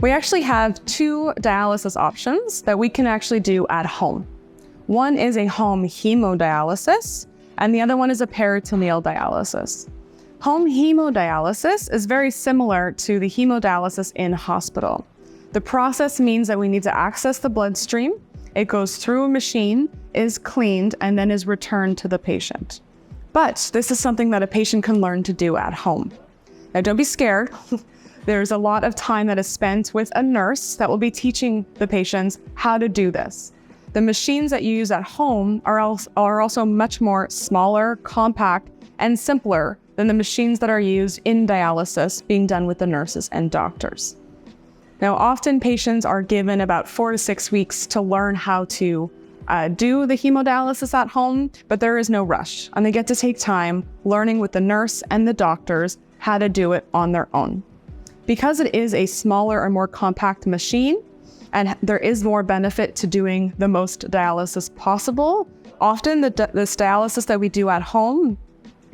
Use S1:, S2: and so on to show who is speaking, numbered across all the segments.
S1: We actually have two dialysis options that we can actually do at home. One is a home hemodialysis, and the other one is a peritoneal dialysis. Home hemodialysis is very similar to the hemodialysis in hospital. The process means that we need to access the bloodstream. It goes through a machine, is cleaned, and then is returned to the patient. But this is something that a patient can learn to do at home. Now, don't be scared. There's a lot of time that is spent with a nurse that will be teaching the patients how to do this. The machines that you use at home are also much more smaller, compact, and simpler than the machines that are used in dialysis being done with the nurses and doctors. Now, often patients are given about 4 to 6 weeks to learn how to do the hemodialysis at home, but there is no rush, and they get to take time learning with the nurse and the doctors how to do it on their own. Because it is a smaller or more compact machine, and there is more benefit to doing the most dialysis possible, often this dialysis that we do at home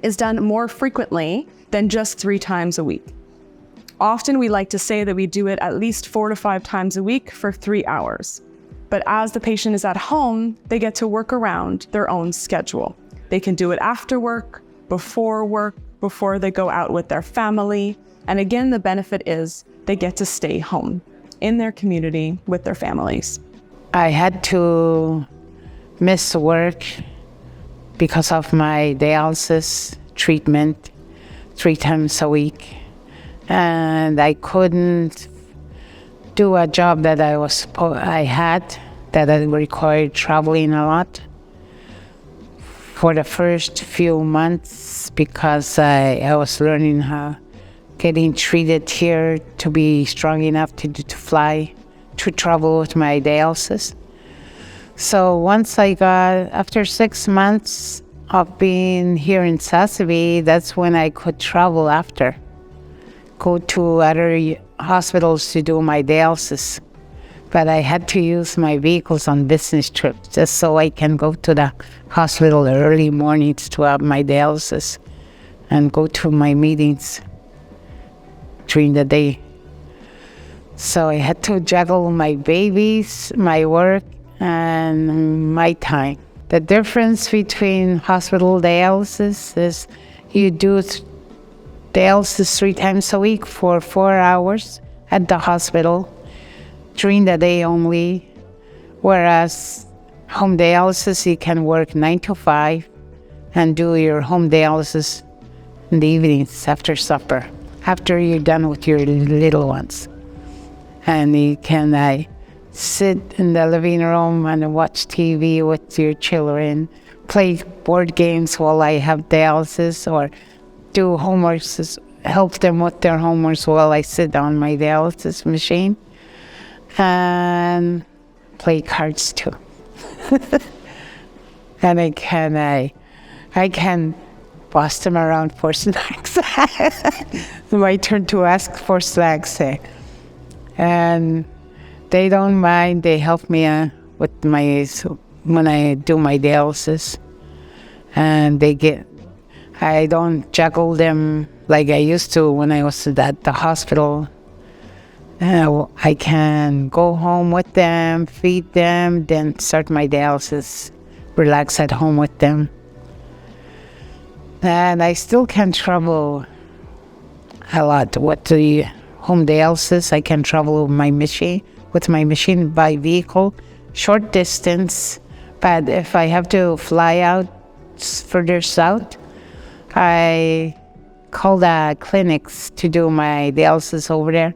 S1: is done more frequently than just 3 times a week. Often we like to say that we do it at least 4 to 5 times a week for 3 hours. But as the patient is at home, they get to work around their own schedule. They can do it after work, before they go out with their family. And again, the benefit is they get to stay home in their community with their families.
S2: I had to miss work because of my dialysis treatment 3 times a week. And I couldn't do a job that I had that I required traveling a lot for the first few months because I was learning how getting treated here to be strong enough to fly, to travel with my dialysis. So once after 6 months of being here in Sassavie, that's when I could travel after. Go to other hospitals to do my dialysis. But I had to use my vehicles on business trips just so I can go to the hospital early mornings to have my dialysis and go to my meetings during the day. So I had to juggle my babies, my work, and my time. The difference between hospital dialysis is you do dialysis 3 times a week for 4 hours at the hospital during the day only, whereas home dialysis, you can work 9 to 5 and do your home dialysis in the evenings after supper, after you're done with your little ones. And you can sit in the living room and watch TV with your children, play board games while I have dialysis, or do homeworks, help them with their homeworks while I sit on my dialysis machine, and play cards too. And I can boss them around for snacks. It's my turn to ask for snacks. And they don't mind. They help me with when I do my dialysis. And I don't juggle them like I used to when I was at the hospital. I can go home with them, feed them, then start my dialysis, relax at home with them. And I still can travel a lot with the home dialysis. I can travel with my machine by vehicle, short distance. But if I have to fly out further south, I call the clinics to do my dialysis over there.